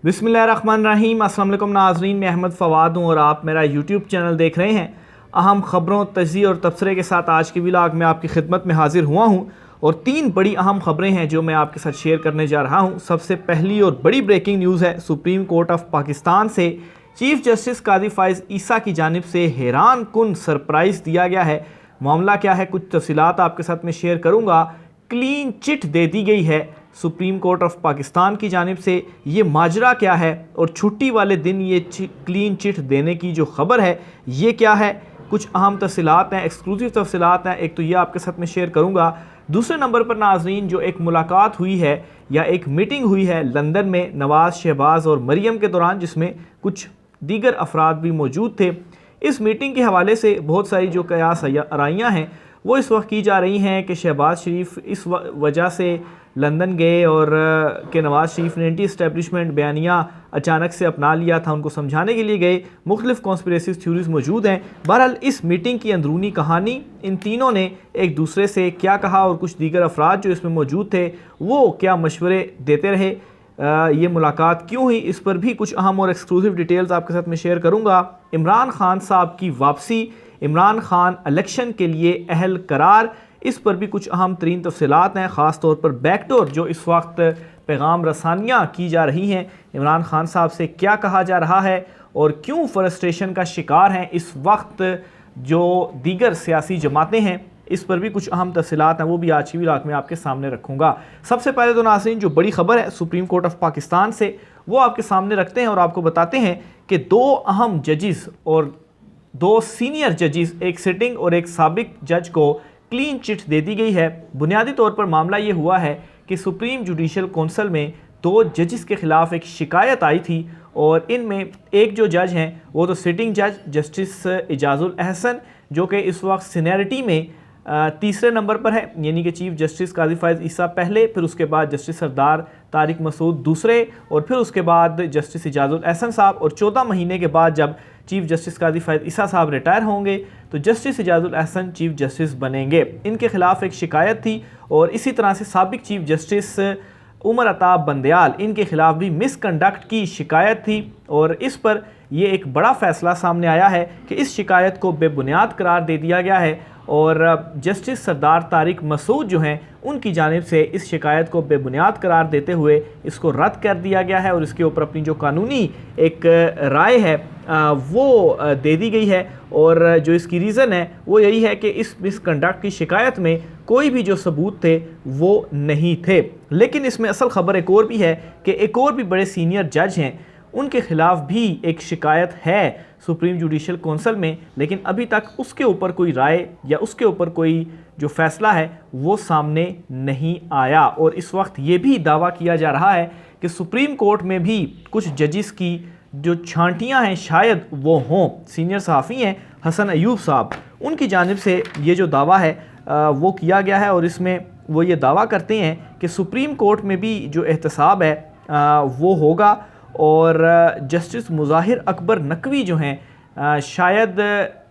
बिस्मिल्लाहिर्रहमानिर्रहीम। अस्सलाम वालेकुम नाज़रीन, मैं अहमद फ़वाद हूँ और आप मेरा यूट्यूब चैनल देख रहे हैं। अहम ख़बरों, तजज़िये और तबसरे के साथ आज की व्लॉग में आपकी खिदमत में हाजिर हुआ हूँ और 3 बड़ी अहम ख़बरें हैं जो मैं आपके साथ शेयर करने जा रहा हूँ। सबसे पहली और बड़ी ब्रेकिंग न्यूज़ है, सुप्रीम कोर्ट ऑफ पाकिस्तान से चीफ जस्टिस कादी फ़ाइज़ ईसा की जानिब से हैरान कुन सरप्राइज़ दिया गया है। मामला क्या है, कुछ तफसीलात आपके साथ में शेयर करूँगा। क्लीन चिट दे दी गई है सुप्रीम कोर्ट ऑफ पाकिस्तान की जानिब से। ये माजरा क्या है और छुट्टी वाले दिन ये क्लीन चिट देने की जो खबर है ये क्या है, कुछ अहम तफसीलात हैं, एक्सक्लूसिव तफसीलात हैं। एक तो ये आपके साथ में शेयर करूँगा। दूसरे नंबर पर नाजरीन, जो एक मुलाकात हुई है या एक मीटिंग हुई है लंदन में नवाज़, शहबाज और मरियम के दौरान, जिसमें कुछ दीगर अफराद भी मौजूद थे। इस मीटिंग के हवाले से बहुत सारी जो कयास आराइयाँ हैं वो इस वक्त की जा रही हैं कि शहबाज शरीफ इस वजह से लंदन गए और कि नवाज़ शरीफ ने एंटी इस्टेब्लिशमेंट बयानिया अचानक से अपना लिया था, उनको समझाने के लिए गए। मुख्तलिफ कॉन्स्पिरेसी थ्योरीज मौजूद हैं। बहरहाल इस मीटिंग की अंदरूनी कहानी, इन तीनों ने एक दूसरे से क्या कहा और कुछ दीगर अफराद जो इसमें मौजूद थे वो क्या मशवरे देते रहे, ये मुलाकात क्यों हुई, इस पर भी कुछ अहम और एक्सक्लूसिव डिटेल्स आपके साथ में शेयर करूँगा। इमरान खान साहब की वापसी, इमरान खान इलेक्शन के लिए अहल करार, इस पर भी कुछ अहम तरीन तफसीलात हैं। ख़ास तौर पर बैकडोर जो इस वक्त पैगाम रसानियाँ की जा रही हैं, इमरान खान साहब से क्या कहा जा रहा है और क्यों फ्रस्ट्रेशन का शिकार हैं इस वक्त जो दीगर सियासी जमातें हैं, इस पर भी कुछ अहम तफसीलात हैं, वो भी आज की व्लॉग में आपके सामने रखूँगा। सबसे पहले तो नाज़रीन, जो बड़ी खबर है सुप्रीम कोर्ट ऑफ पाकिस्तान से, वो आपके सामने रखते हैं और आपको बताते हैं कि 2 अहम जजिस और 2 सीनियर जजिस, एक सिटिंग और एक साबिक जज को क्लीन चिट दे दी गई है। बुनियादी तौर पर मामला ये हुआ है कि सुप्रीम जुडिशल कौंसिल में 2 जजिस के ख़िलाफ़ एक शिकायत आई थी और इनमें एक जो जज हैं वो तो सिटिंग जज जस्टिस इजाज़ुल अहसन, जो कि इस वक्त सीनियरिटी में तीसरे नंबर पर है, यानी कि चीफ जस्टिस कादी फ़ाइज़ ईसा पहले, फिर उसके बाद जस्टिस सरदार तारिक मसूद दूसरे और फिर उसके बाद जस्टिस इजाज़ुल अहसन साहब। और 14 महीने के बाद जब चीफ जस्टिस कादी फ़ाइज़ ईसा साहब रिटायर होंगे तो justice Ijazul Ahsan chief justice बनेंगे। इनके ख़िलाफ़ एक शिकायत थी और इसी तरह से साबिक चीफ जस्टिस उमर अताब बंदयाल, इनके ख़िलाफ़ भी मिसकंडक्ट की शिकायत थी और इस पर यह एक बड़ा फ़ैसला सामने आया है कि इस शिकायत को बेबुनियाद करार दे दिया गया है और जस्टिस सरदार तारिक मसूद जो हैं उनकी जानिब से इस शिकायत को बेबुनियाद करार देते हुए इसको रद्द कर दिया गया है और इसके ऊपर अपनी जो कानूनी एक राय है वो दे दी गई है। और जो इसकी रीज़न है वो यही है कि इस मिसकंडक्ट की शिकायत में कोई भी जो सबूत थे वो नहीं थे। लेकिन इसमें असल ख़बर एक और भी है कि एक और भी बड़े सीनियर जज हैं, उनके ख़िलाफ़ भी एक शिकायत है सुप्रीम जुडिशल कौंसिल में, लेकिन अभी तक उसके ऊपर कोई राय या उसके ऊपर कोई जो फ़ैसला है वो सामने नहीं आया। और इस वक्त ये भी दावा किया जा रहा है कि सुप्रीम कोर्ट में भी कुछ जजिस की जो छांटियाँ हैं शायद वो हों। सीनियर सहाफ़ी हैं हसन अयूब साहब, उनकी जानिब से ये जो दावा है वो किया गया है और इसमें वो ये दावा करते हैं कि सुप्रीम कोर्ट में भी जो एहतसाब है वो होगा और जस्टिस मुज़ाहिर अकबर नकवी जो हैं शायद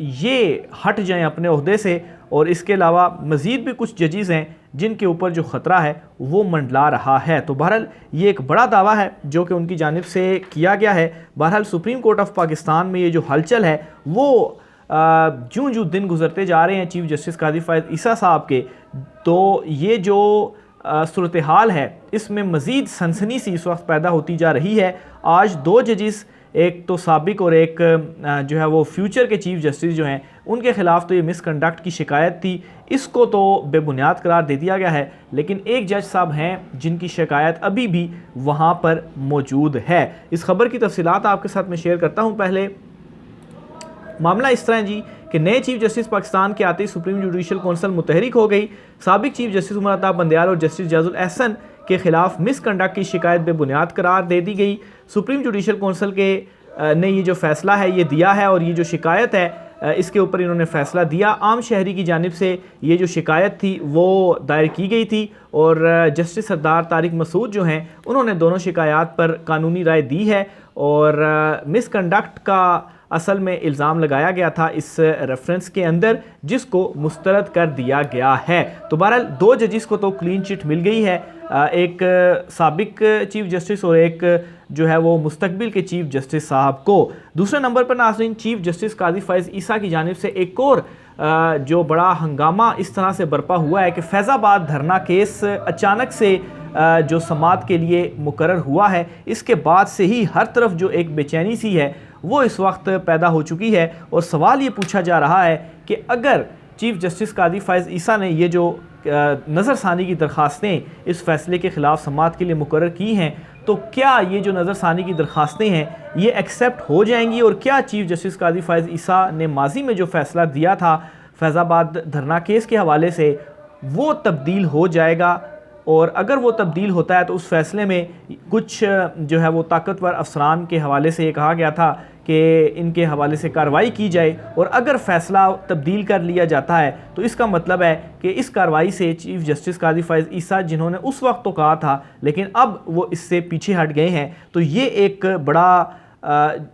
ये हट जाएं अपने ओहदे से। और इसके अलावा मज़ीद भी कुछ जजिस हैं जिनके ऊपर जो ख़तरा है वो मंडला रहा है। तो बहरहाल ये एक बड़ा दावा है जो कि उनकी जानिब से किया गया है। बहरहाल सुप्रीम कोर्ट ऑफ पाकिस्तान में ये जो हलचल है वो जूँ जूँ दिन गुजरते जा रहे हैं चीफ जस्टिस कादी फ़ाइज़ ईसा साहब के, तो ये जो सूरत हाल है इसमें मज़ीद सनसनी सी इस वक्त पैदा होती जा रही है। आज 2 जजिस, एक तो साबिक और एक जो है वो फ्यूचर के चीफ जस्टिस जो हैं, उनके ख़िलाफ़ तो ये मिसकंडक्ट की शिकायत थी, इसको तो बेबुनियाद करार दे दिया गया है। लेकिन एक जज साहब हैं जिनकी शिकायत अभी भी वहाँ पर मौजूद है। इस खबर की तफसीलात आपके साथ मैं शेयर करता हूँ। पहले मामला इस तरह है जी कि नए चीफ जस्टिस पाकिस्तान के आते ही सुप्रीम जुडिशल कौंसिल मुतहरिक हो गई। साबिक चीफ जस्टिस उमर अताब बंदयाल और जस्टिस इजाज़ुल अहसन के ख़िलाफ़ मिसकंडक्ट की शिकायत बेबुनियाद करार दे दी गई। सुप्रीम जुडिशल कौंसिल के ने ये जो फ़ैसला है ये दिया है और ये जो शिकायत है इसके ऊपर इन्होंने फ़ैसला दिया। आम शहरी की जानिब से ये जो शिकायत थी वो दायर की गई थी और जस्टिस सरदार तारिक मसूद जो हैं उन्होंने दोनों शिकायत पर कानूनी राय दी है और मिसकंडक्ट का असल में इल्ज़ाम लगाया गया था इस रेफरेंस के अंदर, जिसको मुस्तरद कर दिया गया है। तो बहरहाल 2 जजिस को तो क्लीन चिट मिल गई है, एक साबिक चीफ जस्टिस और एक जो है वो मुस्तकबिल के चीफ जस्टिस साहब को। दूसरे नंबर पर नाज़रीन, चीफ जस्टिस काजी फैज़ ईसा की जानिब से एक और जो बड़ा हंगामा इस तरह से बरपा हुआ है कि फैज़ाबाद धरना केस अचानक से जो समाअत के लिए मुकर्रर हुआ है, इसके बाद से ही हर तरफ जो एक बेचैनी सी है वो इस वक्त पैदा हो चुकी है। और सवाल ये पूछा जा रहा है कि अगर चीफ जस्टिस काजी फैज़ ईसा ने ये जो नज़रसानी की दरख्वास्तें इस फैसले के ख़िलाफ़ समाअत के लिए मुकर्रर की हैं, तो क्या ये जो नज़रसानी की दरख्वास्तें हैं ये एक्सेप्ट हो जाएंगी, और क्या चीफ जस्टिस काजी फैज़ ईसा ने माजी में जो फ़ैसला दिया था फैज़ाबाद धरना केस के हवाले से वो तब्दील हो जाएगा। और अगर वो तब्दील होता है तो उस फैसले में कुछ जो है वो ताकतवर अफसरान के हवाले से ये कहा गया था कि इनके हवाले से कार्रवाई की जाए, और अगर फ़ैसला तब्दील कर लिया जाता है तो इसका मतलब है कि इस कार्रवाई से चीफ जस्टिस काजी फैज़ ईसा, जिन्होंने उस वक्त तो कहा था लेकिन अब वो इससे पीछे हट गए हैं, तो ये एक बड़ा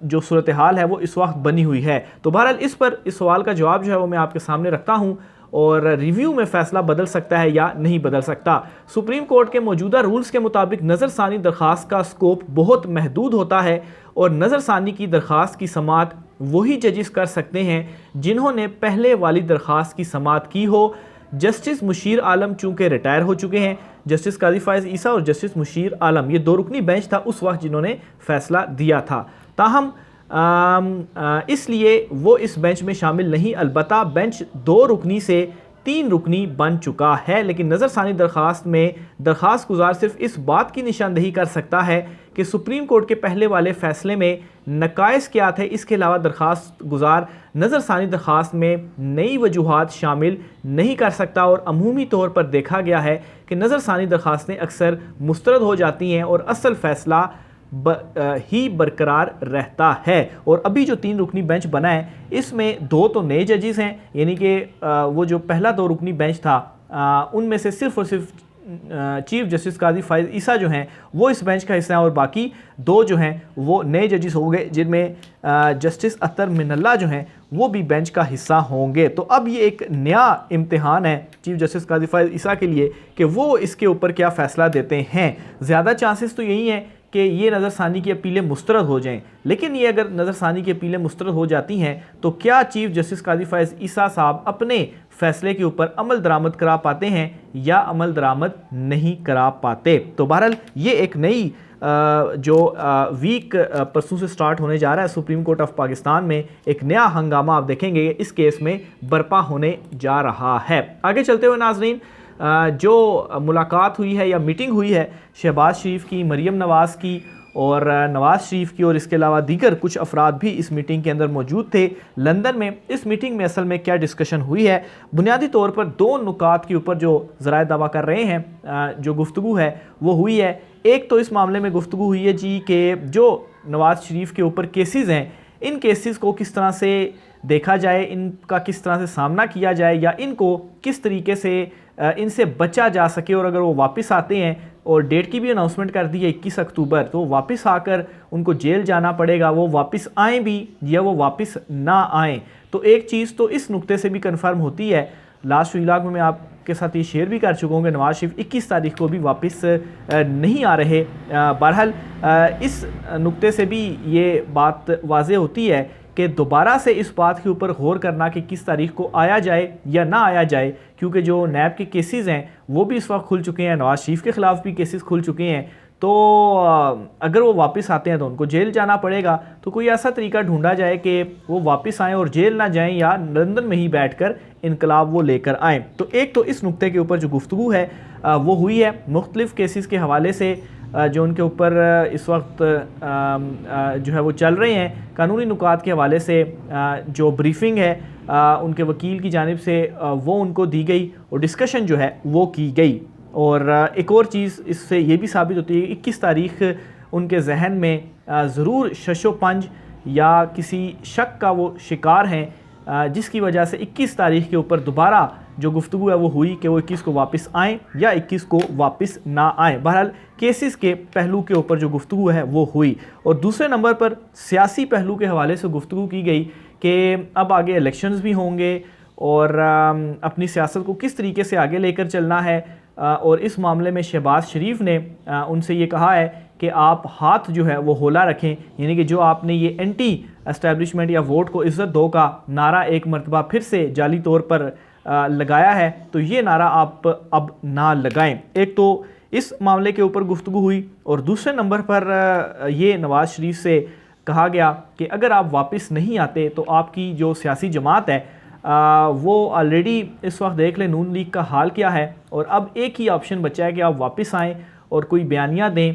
जो सूरत हाल है वो इस वक्त बनी हुई है। तो बहरहाल इस सवाल का जवाब जो है वो मैं आपके सामने रखता हूँ, और रिव्यू में फ़ैसला बदल सकता है या नहीं बदल सकता। सुप्रीम कोर्ट के मौजूदा रूल्स के मुताबिक नज़रसानी दरख्वास्त का स्कोप बहुत महदूद होता है, और नज़रसानी की दरख्वास्त की समाअत वही जजिस कर सकते हैं जिन्होंने पहले वाली दरख्वास्त की समाअत की हो। जस्टिस मुशीर आलम चूँकि रिटायर हो चुके हैं, जस्टिस काजी फैज़ ईसा और जस्टिस मुशीर आलम ये 2 रुकनी बेंच था उस वक्त जिन्होंने फ़ैसला दिया था, ताहम इसलिए वो इस बेंच में शामिल नहीं। अलबत्ता बेंच 2 रुकनी से 3 रुकनी बन चुका है, लेकिन नज़रसानी दरख्वास्त में दरख्वास्त गुजार सिर्फ इस बात की निशानदही कर सकता है कि सुप्रीम कोर्ट के पहले वाले फ़ैसले में नकाइस क्या थे। इसके अलावा दरख्वास्त गुजार नज़रसानी दरख्वास्त में नई वजूहात शामिल नहीं कर सकता, और अमूमी तौर पर देखा गया है कि नज़रसानी दरख्वास्तें अक्सर मुस्तरद हो जाती हैं और असल फ़ैसला ही बरकरार रहता है। और अभी जो 3 रुकनी बेंच बना है इसमें 2 तो नए जजेस हैं, यानी कि वो जो पहला 2 रुकनी बेंच था उनमें से सिर्फ और सिर्फ चीफ जस्टिस काजी फैज़ ईसा जो हैं वो इस बेंच का हिस्सा हैं, और बाकी 2 जो हैं वो नए जजेस होंगे, जिनमें जस्टिस अतर मिनल्ला जो हैं वो भी बेंच का हिस्सा होंगे। तो अब ये एक नया इम्तिहान है चीफ जस्टिस काजी फैज़ ईसा के लिए कि वो इसके ऊपर क्या फ़ैसला देते हैं। ज़्यादा चांसेस तो यही हैं कि ये नज़रसानी की अपीलें मुस्तरद हो जाएं, लेकिन ये अगर नज़रसानी की अपीलें मुस्तरद हो जाती हैं तो क्या चीफ जस्टिस काजी फैज़ ईसा साहब अपने फ़ैसले के ऊपर अमल दरामद करा पाते हैं या अमल दरामद नहीं करा पाते। तो बहरहाल ये एक नई जो वीक परसों से स्टार्ट होने जा रहा है सुप्रीम कोर्ट ऑफ पाकिस्तान में, एक नया हंगामा आप देखेंगे इस केस में बर्पा होने जा रहा है। आगे चलते हुए नाजरीन, जो मुलाकात हुई है या मीटिंग हुई है शहबाज शरीफ की, मरीम नवाज़ की और नवाज़ शरीफ की, और इसके अलावा दीगर कुछ अफराद भी इस मीटिंग के अंदर मौजूद थे लंदन में। इस मीटिंग में असल में क्या डिस्कशन हुई है, बुनियादी तौर पर 2 नुकात के ऊपर जो ज़राए दावा कर रहे हैं जो गुफ्तगू है वो हुई है। एक तो इस मामले में गुफ्तगू हुई है जी कि जो नवाज़ शरीफ के ऊपर केसेस हैं, इन केसेस को किस तरह से देखा जाए, इनका किस तरह से सामना किया जाए, या इनको किस तरीके से इनसे बचा जा सके, और अगर वो वापस आते हैं, और डेट की भी अनाउंसमेंट कर दी है 21 अक्टूबर, तो वापस आकर उनको जेल जाना पड़ेगा, वो वापस आएँ भी या वो वापस ना आएँ। तो एक चीज़ तो इस नुक्ते से भी कन्फर्म होती है, लास्ट व्लॉग में मैं आपके साथ ये शेयर भी कर चुका हूँ कि नवाज़ शरीफ 21 तारीख को भी वापस नहीं आ रहे। बहरहाल इस नुक्ते से भी ये बात वाज़े होती है कि दोबारा से इस बात के ऊपर गौर करना कि किस तारीख को आया जाए या ना आया जाए, क्योंकि जो नैब के केसेस हैं वो भी इस वक्त खुल चुके हैं, नवाज़ शरीफ के ख़िलाफ़ भी केसेस खुल चुके हैं। तो अगर वो वापस आते हैं तो उनको जेल जाना पड़ेगा, तो कोई ऐसा तरीका ढूंढा जाए कि वो वापस आएँ और जेल ना जाएं, या लंदन में ही बैठकर इनकलाब वो लेकर आएँ। तो एक तो इस नुक्ते के ऊपर जो गुफ्तगू है वो हुई है मुख्तलिफ़ केसेस के हवाले से जो उनके ऊपर इस वक्त जो है वो चल रहे हैं, कानूनी नुकात के हवाले से जो ब्रीफिंग है उनके वकील की जानिब से वो उनको दी गई और डिस्कशन जो है वो की गई। और एक और चीज़ इससे ये भी साबित होती है कि 21 तारीख उनके जहन में ज़रूर शशो पंज या किसी शक का वो शिकार हैं, जिसकी वजह से 21 तारीख के ऊपर दोबारा जो गुफ्तगू है वो हुई कि वो 21 को वापस आएँ या 21 को वापस ना आएँ। बहरहाल केसेस के पहलू के ऊपर जो गुफ्तगू है वो हुई। और दूसरे नंबर पर सियासी पहलू के हवाले से गुफ्तगू की गई कि अब आगे इलेक्शंस भी होंगे और अपनी सियासत को किस तरीके से आगे लेकर चलना है। और इस मामले में शहबाज शरीफ ने उनसे ये कहा है कि आप हाथ जो है वो होला रखें, यानी कि जो आपने ये एंटी एस्टेब्लिशमेंट या वोट को इज़्ज़त दो का नारा एक मरतबा फिर से जाली तौर पर लगाया है, तो ये नारा आप अब ना लगाएं। एक तो इस मामले के ऊपर गुफ्तगू हुई और दूसरे नंबर पर ये नवाज़ शरीफ से कहा गया कि अगर आप वापस नहीं आते तो आपकी जो सियासी जमात है वो ऑलरेडी इस वक्त देख लें नून लीग का हाल क्या है, और अब एक ही ऑप्शन बचा है कि आप वापस आएँ और कोई बयानिया दें,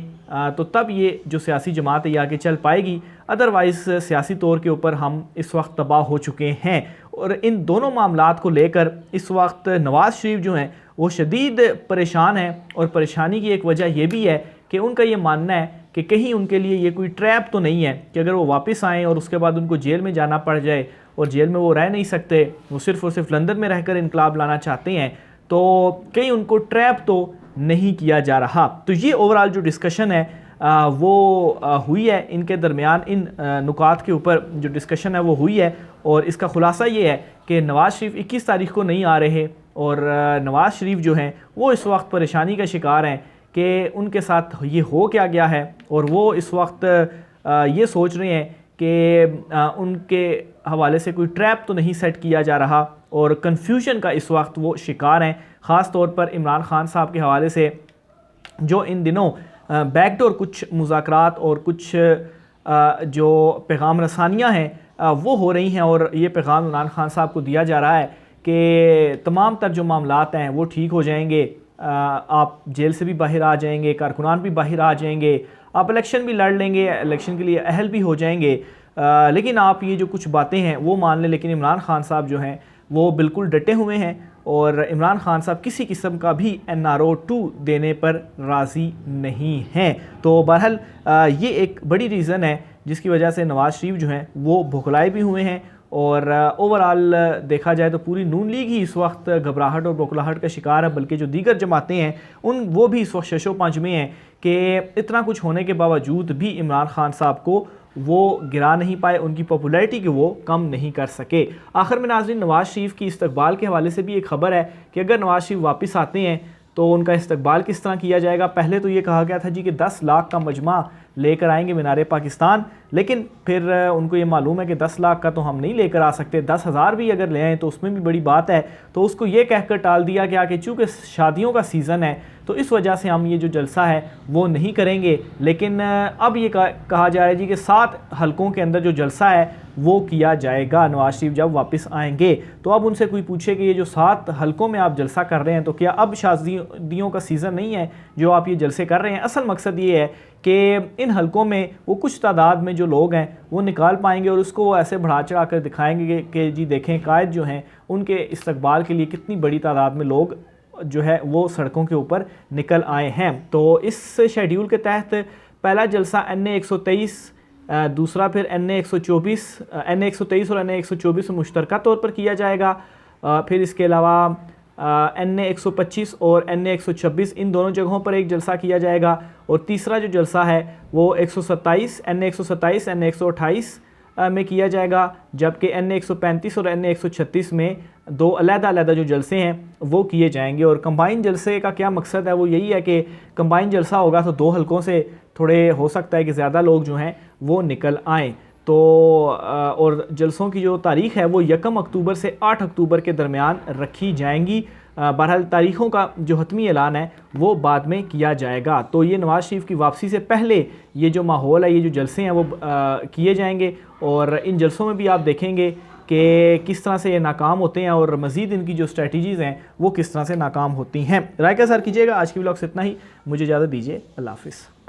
तो तब ये जो सियासी जमात है ये आगे चल पाएगी। अदरवाइज़ सियासी तौर के ऊपर हम इस वक्त तबाह हो चुके हैं। और इन दोनों मामलात को लेकर इस वक्त नवाज़ शरीफ जो हैं वो शदीद परेशान हैं, और परेशानी की एक वजह यह भी है कि उनका ये मानना है कि कहीं उनके लिए ये कोई ट्रैप तो नहीं है कि अगर वो वापस आएँ और उसके बाद उनको जेल में जाना पड़ जाए, और जेल में वो रह नहीं सकते, वो सिर्फ़ और सिर्फ लंदन में रहकर इनकलाब लाना चाहते हैं, तो कहीं उनको ट्रैप तो नहीं किया जा रहा। तो ये ओवरऑल जो डिस्कशन है वो हुई है इनके दरमियान, इन नुकात के ऊपर जो डिस्कशन है वो हुई है, और इसका ख़ुलासा ये है कि नवाज़ शरीफ 21 तारीख को नहीं आ रहे, और नवाज़ शरीफ जो हैं वो इस वक्त परेशानी का शिकार हैं कि उनके साथ ये हो क्या गया है, और वो इस वक्त ये सोच रहे हैं कि उनके हवाले से कोई ट्रैप तो नहीं सेट किया जा रहा, और कन्फ्यूजन का इस वक्त वो शिकार हैं। ख़ास तौर पर इमरान खान साहब के हवाले से जो इन दिनों बैकडोर कुछ मुज़ाकरात और कुछ जो पैगाम रसानियाँ हैं वो हो रही हैं, और ये पैगाम इमरान खान साहब को दिया जा रहा है कि तमाम तर जो मामलात हैं वो ठीक हो जाएंगे, आप जेल से भी बाहर आ जाएंगे, कारकुनान भी बाहर आ जाएंगे, आप इलेक्शन भी लड़ लेंगे, इलेक्शन के लिए अहल भी हो जाएंगे, लेकिन आप ये जो कुछ बातें हैं वो मान लें। लेकिन इमरान खान साहब जो हैं वो बिल्कुल डटे हुए हैं, और इमरान खान साहब किसी किस्म का भी NRO 2 देने पर राज़ी नहीं हैं। तो बहरहाल ये एक बड़ी रीज़न है जिसकी वजह से नवाज़ शरीफ जो हैं वो भुखलाए भी हुए हैं, और ओवरऑल देखा जाए तो पूरी नून लीग ही इस वक्त घबराहट और बौखलाहट का शिकार है, बल्कि जो दीगर जमातें हैं वो भी इस वक्त शशो पंज में हैं कि इतना कुछ होने के बावजूद भी इमरान खान साहब को वो गिरा नहीं पाए, उनकी पॉपुलैरिटी की वो कम नहीं कर सके। आखिर में नाज़रीन, नवाज़ शरीफ की इस्तकबाल के हवाले से भी एक ख़बर है कि अगर नवाज़ शरीफ वापस आते हैं तो उनका इस्तकबाल किस तरह किया जाएगा। पहले तो ये कहा गया था जी कि 10 लाख का मजमा लेकर आएंगे मीनार पाकिस्तान, लेकिन फिर उनको ये मालूम है कि 10 लाख का तो हम नहीं लेकर आ सकते, 10,000 भी अगर ले आएँ तो उसमें भी बड़ी बात है। तो उसको ये कहकर टाल दिया गया कि चूँकि शादियों का सीज़न है तो इस वजह से हम ये जो जलसा है वो नहीं करेंगे। लेकिन अब ये कहा जा रहा है जी कि 7 हलकों के अंदर जो जलसा है वो किया जाएगा नवाज़ शरीफ जब वापस आएंगे। तो अब उनसे कोई पूछे कि ये जो 7 हलकों में आप जलसा कर रहे हैं तो क्या अब शादियों का सीज़न नहीं है जो आप ये जलसे कर रहे हैं। असल मकसद ये है कि इन हलकों में वो कुछ तादाद में जो लोग हैं वो निकाल पाएंगे, और उसको वो ऐसे बढ़ा चढ़ा कर दिखाएंगे कि जी देखें कायद जो हैं उनके इस्तकबाल के लिए कितनी बड़ी तादाद में लोग जो है वो सड़कों के ऊपर निकल आए हैं। तो इस शेड्यूल के तहत पहला जलसा NA 123, दूसरा फिर NA 124, NA 123 और NA 124 मुश्तरका तौर पर किया जाएगा। फिर इसके अलावा NA 125 और NA 126 इन दोनों जगहों पर एक जलसा किया जाएगा। और तीसरा जो जलसा है वो 127 NA 127 NA 128 में किया जाएगा, जबकि NA 135 और NA 136 में 2 अलग-अलग जो जलसे हैं वो किए जाएंगे। और कंबाइन जलसे का क्या मकसद है, वो यही है कि कंबाइन जलसा होगा तो 2 हलकों से थोड़े हो सकता है कि ज़्यादा लोग जो हैं वो निकल आएँ। तो और जलसों की जो तारीख़ है वो 1 अक्टूबर से 8 अक्टूबर के दरमियान रखी जाएंगी। बहरहाल तारीख़ों का जो हतमी ऐलान है वो बाद में किया जाएगा। तो ये नवाज़ शरीफ की वापसी से पहले ये जो माहौल है, ये जो जलसे हैं वो किए जाएंगे, और इन जलसों में भी आप देखेंगे कि किस तरह से ये नाकाम होते हैं और मज़ीद इनकी जो स्ट्रेटजीज़ हैं वो किस तरह से नाकाम होती हैं। राय का सर कीजिएगा। आज की व्लॉग से इतना ही, मुझे इजाज़त दीजिए। अल्लाह हाफ़िज़।